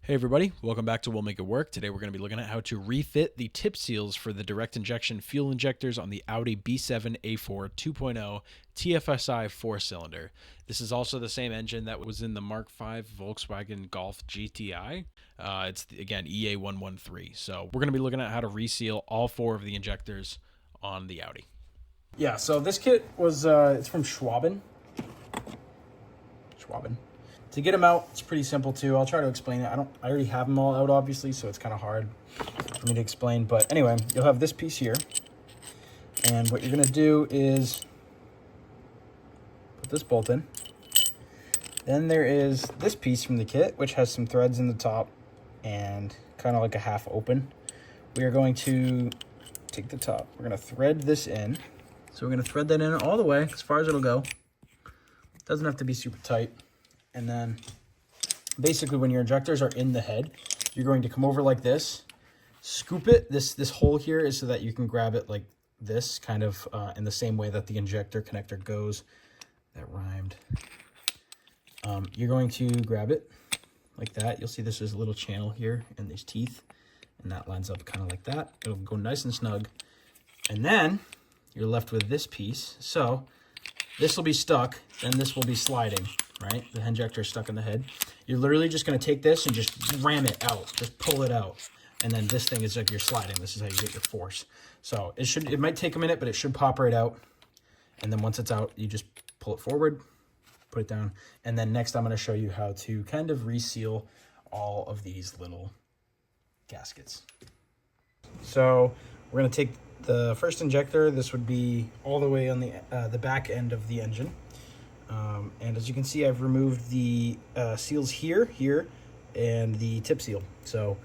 Hey everybody, welcome back to We'll Make It Work. Today we're going to be looking at how to refit the tip seals for the direct injection fuel injectors on the Audi B7 A4 2.0 TFSI 4-cylinder. This is also the same engine that was in the Mark V Volkswagen Golf GTI. It's, again, EA113. So we're going to be looking at how to reseal all four of the injectors on the Audi. Yeah, so this kit was, it's from Schwaben. To get them out, it's pretty simple too. I'll try to explain it. I already have them all out, obviously, so it's kind of hard for me to explain. But anyway, you'll have this piece here. And what you're going to do is put this bolt in. Then there is this piece from the kit, which has some threads in the top and kind of like a half open. We are going to take the top. We're going to thread this in. So we're going to thread that in all the way, as far as it'll go. Doesn't have to be super tight. And then basically when your injectors are in the head, you're going to come over like this, scoop it. This hole here is so that you can grab it like this, kind of in the same way that the injector connector goes. That rhymed. You're going to grab it like that. You'll see this is a little channel here and these teeth, and that lines up kind of like that. It'll go nice and snug. And then you're left with this piece. So this will be stuck, and this will be sliding, right? The injector is stuck in the head. You're literally just going to take this and just ram it out. Just pull it out. And then this thing is like you're sliding. This is how you get your force. So it might take a minute, but it should pop right out. And then once it's out, you just pull it forward, put it down. And then next I'm going to show you how to kind of reseal all of these little gaskets. So we're going to take the first injector. This would be all the way on the back end of the engine. And as you can see, I've removed the seals here, and the tip seal. So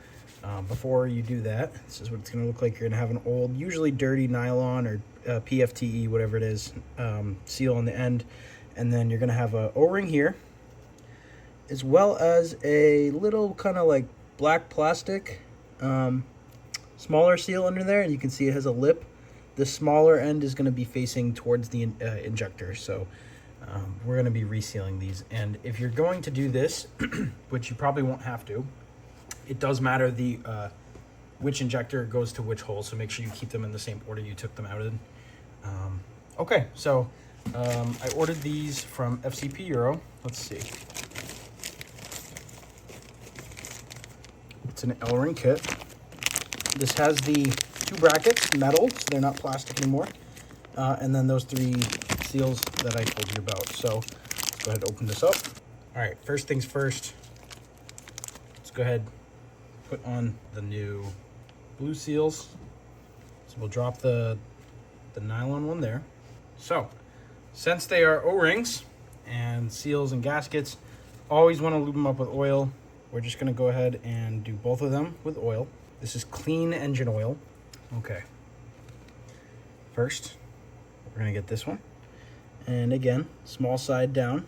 before you do that, this is what it's going to look like. You're going to have an old, usually dirty nylon or PFTE, whatever it is, seal on the end. And then you're going to have a O-ring here, as well as a little kind of like black plastic smaller seal under there. And you can see it has a lip. The smaller end is going to be facing towards the injector. So we're going to be resealing these. And if you're going to do this, which you probably won't have to, it does matter which injector goes to which hole, so make sure you keep them in the same order you took them out in. Okay, so I ordered these from FCP Euro. Let's see. It's an L-ring kit. This has the 2 brackets, metal, so they're not plastic anymore. And then those 3 seals that I told you about. So let's go ahead and open this up. All right, first things first, let's go ahead and put on the new blue seals. So we'll drop the nylon one there. So since they are O-rings and seals and gaskets, always want to lube them up with oil. We're just going to go ahead and do both of them with oil. This is clean engine oil. Okay. First, we're going to get this one. And again, small side down.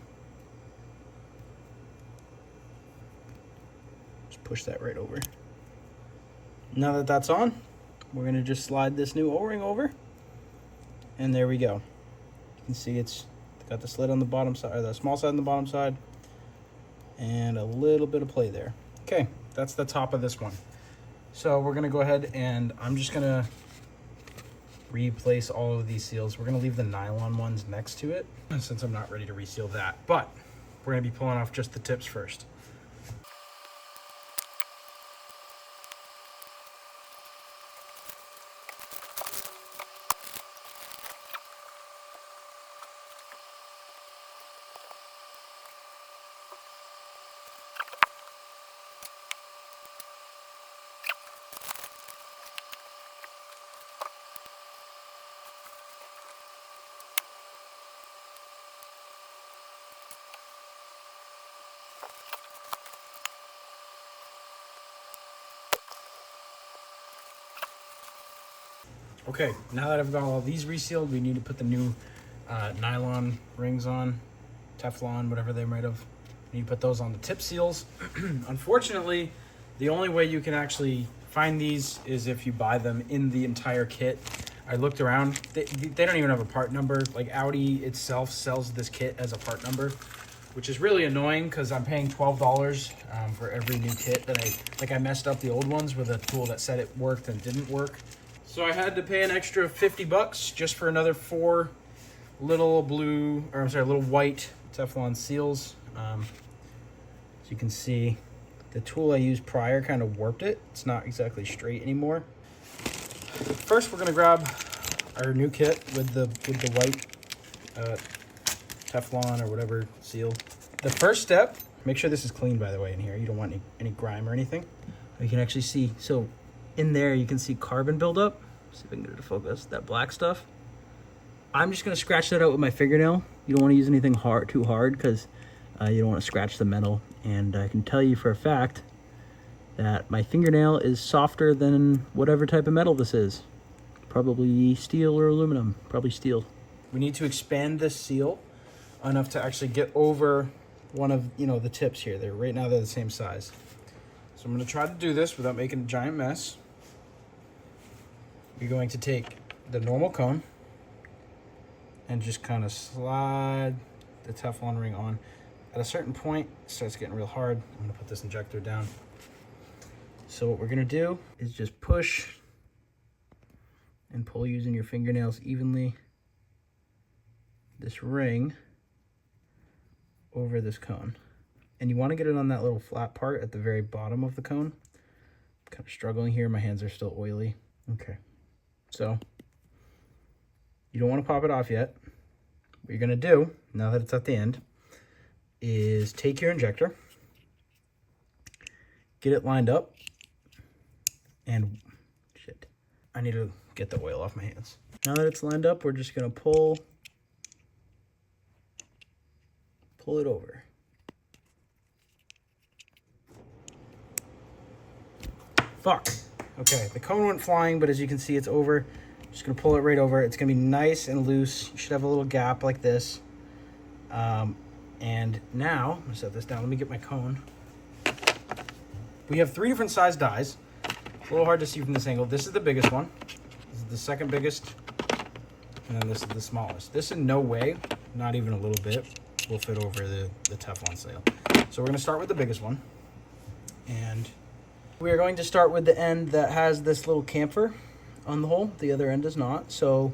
Just push that right over. Now that that's on, we're going to just slide this new O-ring over. And there we go. You can see it's got the slit on the bottom side, or the small side on the bottom side. And a little bit of play there. Okay, that's the top of this one. So we're going to go ahead and I'm just going to replace all of these seals. We're going to leave the nylon ones next to it since I'm not ready to reseal that. But we're going to be pulling off just the tips first. Okay, now that I've got all these resealed, we need to put the new nylon rings on, Teflon, whatever they might have. We need to put those on the tip seals. Unfortunately, the only way you can actually find these is if you buy them in the entire kit. I looked around, they don't even have a part number. Like Audi itself sells this kit as a part number. which is really annoying because I'm paying $12 for every new kit that I messed up the old ones with a tool that said it worked and didn't work. So I had to pay an extra $50 just for another 4 little little white Teflon seals. As you can see, the tool I used prior kind of warped it. It's not exactly straight anymore. First, we're gonna grab our new kit with the white Teflon or whatever seal. The first step, make sure this is clean, by the way, in here. You don't want any grime or anything. You can actually see, so in there you can see carbon buildup. See if I can get it to focus, that black stuff. I'm just gonna scratch that out with my fingernail. You don't wanna use anything too hard because you don't wanna scratch the metal. And I can tell you for a fact that my fingernail is softer than whatever type of metal this is. Probably steel or aluminum, probably steel. We need to expand this seal enough to actually get over one of, the tips here. Right now they're the same size. So I'm gonna try to do this without making a giant mess. You're going to take the normal cone and just kind of slide the Teflon ring on. At a certain point, it starts getting real hard. I'm gonna put this injector down. So what we're gonna do is just push and pull using your fingernails evenly this ring over this cone. And you wanna get it on that little flat part at the very bottom of the cone. I'm kind of struggling here, my hands are still oily. Okay, so you don't wanna pop it off yet. What you're gonna do, now that it's at the end, is take your injector, get it lined up, and shit, I need to get the oil off my hands. Now that it's lined up, we're just gonna pull it over. Fuck. Okay, the cone went flying, but as you can see, it's over. Just gonna pull it right over. It's gonna be nice and loose. You should have a little gap like this. And now, I'm gonna set this down. Let me get my cone. We have 3 different size dies. It's a little hard to see from this angle. This is the biggest one. This is the second biggest. And then this is the smallest. This in no way, not even a little bit, will fit over the Teflon seal. So we're gonna start with the biggest one. And we are going to start with the end that has this little chamfer on the hole. The other end does not. So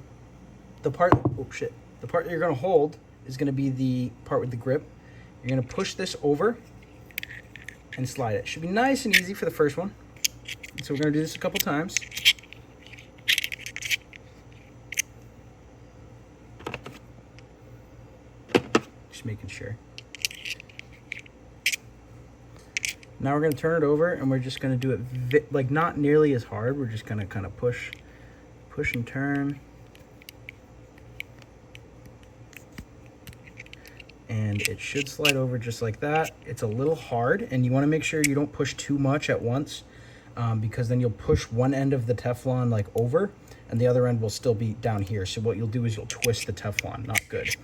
the part, the part that you're gonna hold is gonna be the part with the grip. You're gonna push this over and slide it. Should be nice and easy for the first one. So we're gonna do this a couple times. Just making sure. Now we're gonna turn it over and we're just gonna do it like not nearly as hard. We're just gonna kind of push and turn. And it should slide over just like that. It's a little hard and you wanna make sure you don't push too much at once because then you'll push one end of the Teflon like over and the other end will still be down here. So what you'll do is you'll twist the Teflon, not good.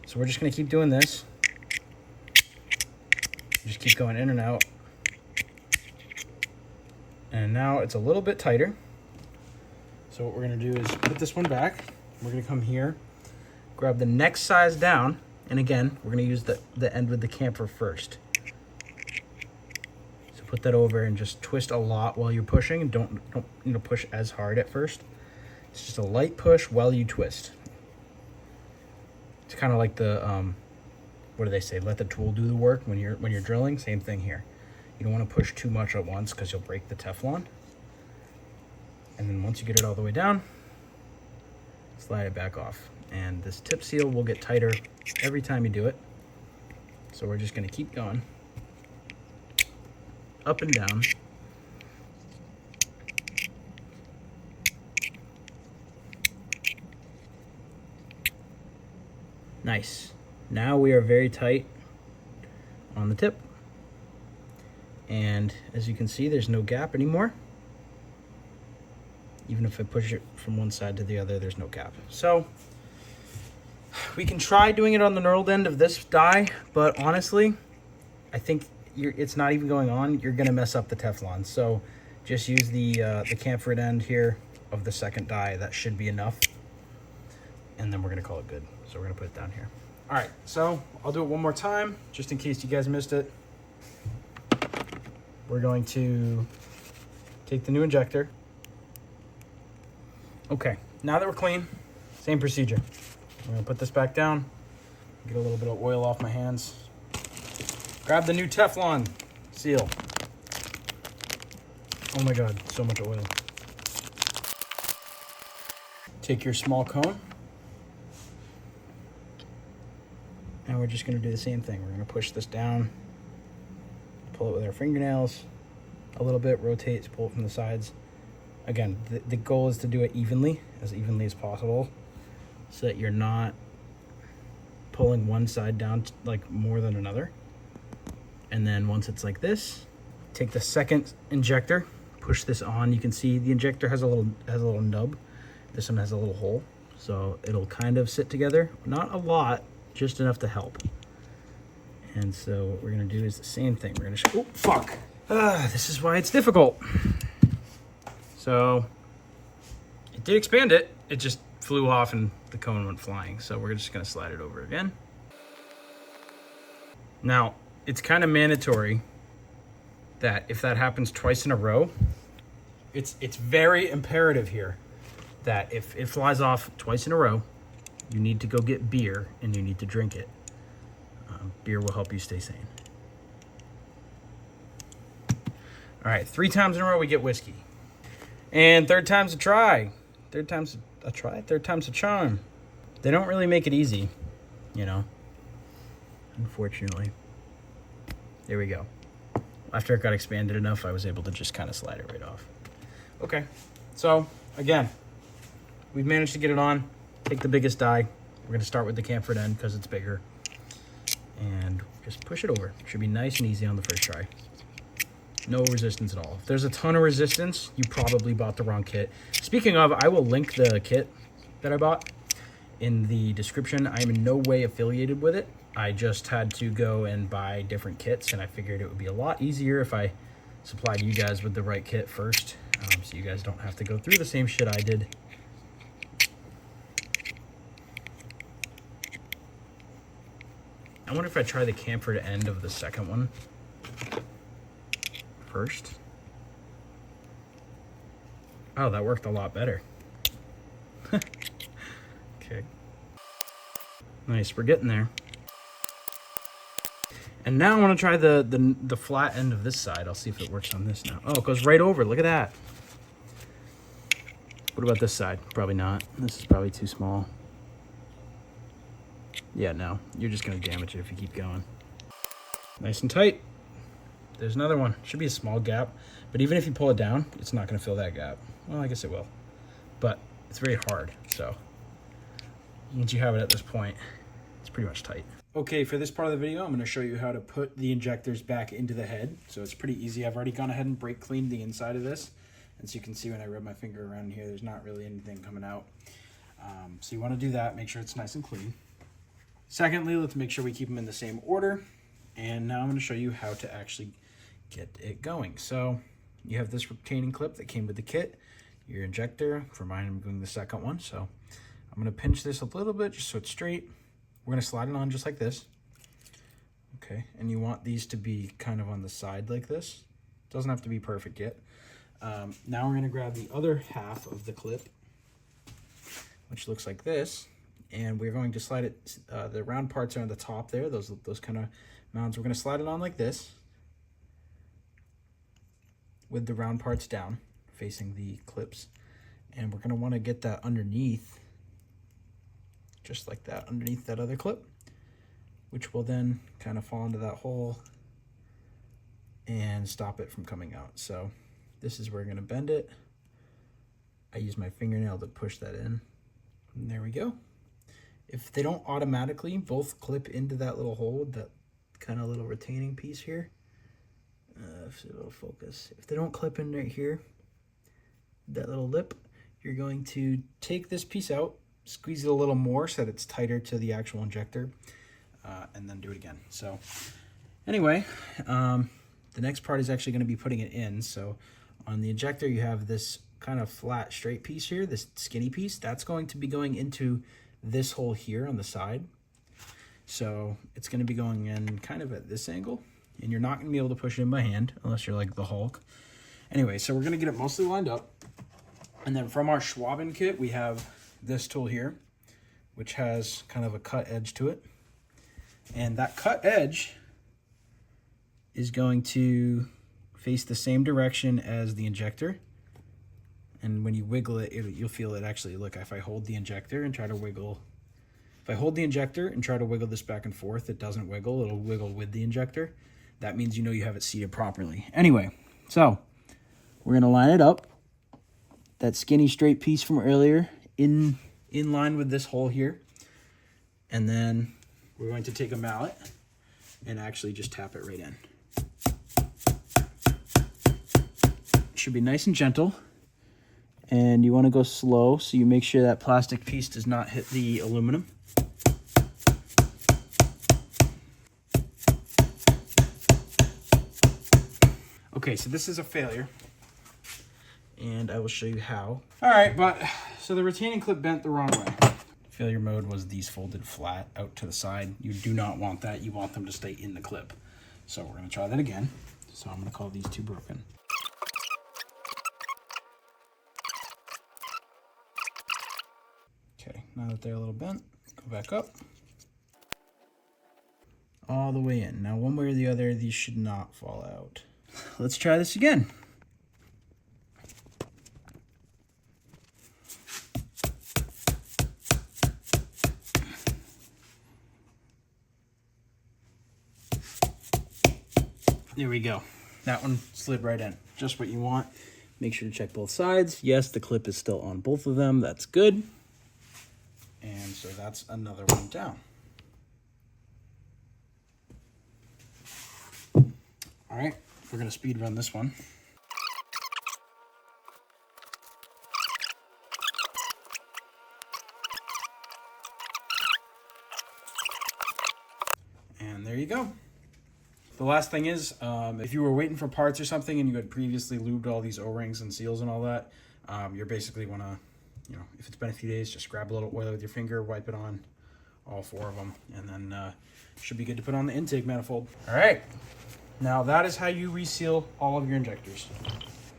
So we're just gonna keep doing this. Just keep going in and out. And now it's a little bit tighter. So what we're gonna do is put this one back. We're gonna come here, grab the next size down, and again, we're gonna use the end with the chamfer first. So put that over and just twist a lot while you're pushing, and don't push as hard at first. It's just a light push while you twist. It's kind of like the what do they say? Let the tool do the work when you're drilling. Same thing here. You don't want to push too much at once because you'll break the Teflon. And then once you get it all the way down, slide it back off. And this tip seal will get tighter every time you do it. So we're just going to keep going up and down. Nice. Now we are very tight on the tip. And as you can see, there's no gap anymore. Even if I push it from one side to the other, there's no gap. So we can try doing it on the knurled end of this die, but honestly, I think it's not even going on. You're gonna mess up the Teflon. So just use the chamfered end here of the second die. That should be enough. And then we're gonna call it good. So we're gonna put it down here. All right, so I'll do it one more time, just in case you guys missed it. We're going to take the new injector. Okay, now that we're clean, same procedure. I'm gonna put this back down, get a little bit of oil off my hands. Grab the new Teflon seal. Oh my God, so much oil. Take your small cone. And we're just gonna do the same thing. We're gonna push this down, pull it with our fingernails a little bit, rotate, pull it from the sides. Again, the goal is to do it evenly as possible, so that you're not pulling one side down like more than another. And then once it's like this, take the second injector, push this on. You can see the injector has a little nub. This one has a little hole, so it'll kind of sit together. Not a lot, just enough to help. And so what we're gonna do is the same thing. We're gonna oh fuck. This is why it's difficult. So it did expand it. It just flew off and the cone went flying. So we're just gonna slide it over again. Now, it's kind of mandatory that if that happens twice in a row, it's very imperative here that if it flies off twice in a row, you need to go get beer and you need to drink it. Beer will help you stay sane. All right, 3 times in a row we get whiskey. And third time's a try. Third time's a try, third time's a charm. They don't really make it easy, you know, unfortunately. There we go. After it got expanded enough, I was able to just kind of slide it right off. Okay, so again, we've managed to get it on. Take the biggest die. We're gonna start with the chamfered end because it's bigger. And just push it over. Should be nice and easy on the first try. No resistance at all. If there's a ton of resistance, you probably bought the wrong kit. Speaking of, I will link the kit that I bought in the description. I am in no way affiliated with it. I just had to go and buy different kits, and I figured it would be a lot easier if I supplied you guys with the right kit first, so you guys don't have to go through the same shit I did. I wonder if I try the chamfered end of the second one first. Oh, that worked a lot better. Okay. Nice, we're getting there. And now I want to try the flat end of this side. I'll see if it works on this now. Oh, it goes right over. Look at that. What about this side? Probably not. This is probably too small. Yeah, no. You're just going to damage it if you keep going. Nice and tight. There's another one. Should be a small gap. But even if you pull it down, it's not going to fill that gap. Well, I guess it will. But it's very hard. So once you have it at this point, it's pretty much tight. Okay, for this part of the video, I'm going to show you how to put the injectors back into the head. So it's pretty easy. I've already gone ahead and brake cleaned the inside of this. And so you can see when I rub my finger around here, there's not really anything coming out. So you want to do that. Make sure it's nice and clean. Secondly, let's make sure we keep them in the same order. And now I'm going to show you how to actually get it going. So you have this retaining clip that came with the kit, your injector. For mine, I'm doing the second one. So I'm going to pinch this a little bit just so it's straight. We're going to slide it on just like this. Okay, and you want these to be kind of on the side like this. Doesn't have to be perfect yet. Now we're going to grab the other half of the clip, which looks like this. And we're going to slide it, the round parts are on the top there, those kind of mounds. We're going to slide it on like this with the round parts down, facing the clips. And we're going to want to get that underneath, just like that, underneath that other clip, which will then kind of fall into that hole and stop it from coming out. So this is where we're going to bend it. I use my fingernail to push that in. And there we go. If they don't automatically both clip into that little hole, that kind of little retaining piece here, if it'll focus. If they don't clip in right here, that little lip, you're going to take this piece out, squeeze it a little more so that it's tighter to the actual injector, and then do it again. So anyway, the next part is actually going to be putting it in. So on the injector, you have this kind of flat, straight piece here, this skinny piece. That's going to be going into this hole here on the side. So it's going to be going in kind of at this angle, and you're not going to be able to push it in by hand unless you're like the Hulk. Anyway, so we're going to get it mostly lined up. And then from our Schwaben kit, we have this tool here, which has kind of a cut edge to it. And that cut edge is going to face the same direction as the injector. And when you wiggle it, you'll feel it actually. Look, if I hold the injector and try to wiggle, if I hold the injector and try to wiggle this back and forth, it doesn't wiggle. It'll wiggle with the injector. That means you know you have it seated properly. Anyway, so we're going to line it up. That skinny straight piece from earlier in line with this hole here. And then we're going to take a mallet and actually just tap it right in. It should be nice and gentle. And you want to go slow so you make sure that plastic piece does not hit the aluminum. Okay, so this is a failure, and I will show you how. All right, so the retaining clip bent the wrong way. Failure mode was these folded flat out to the side. You do not want that. You want them to stay in the clip. So we're going to try that again. So I'm going to call these two broken. Okay, now that they're a little bent, go back up. All the way in. Now, one way or the other, these should not fall out. Let's try this again. There we go. That one slid right in. Just what you want. Make sure to check both sides. Yes, the clip is still on both of them. That's good. And so that's another one down. All right, we're going to speed run this one. And there you go. The last thing is, if you were waiting for parts or something and you had previously lubed all these O-rings and seals and all that, you're basically want to, if it's been a few days, just grab a little oil with your finger, wipe it on all 4 of them, and then should be good to put on the intake manifold. All right. Now that is how you reseal all of your injectors.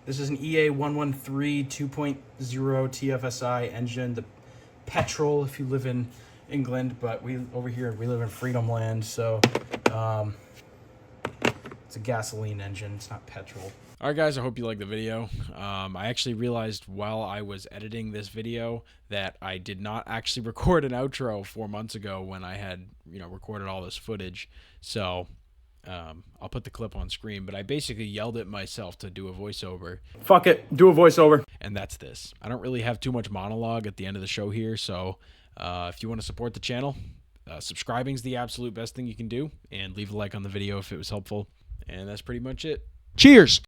This is an EA113 2.0 TFSI engine, the petrol if you live in England, but over here we live in Freedom Land, so it's a gasoline engine, it's not petrol. All right, guys, I hope you liked the video. I actually realized while I was editing this video that I did not actually record an outro 4 months ago when I had, recorded all this footage. So I'll put the clip on screen, but I basically yelled at myself to do a voiceover. Fuck it, do a voiceover. And that's this. I don't really have too much monologue at the end of the show here, so if you want to support the channel, subscribing is the absolute best thing you can do, and leave a like on the video if it was helpful. And that's pretty much it. Cheers!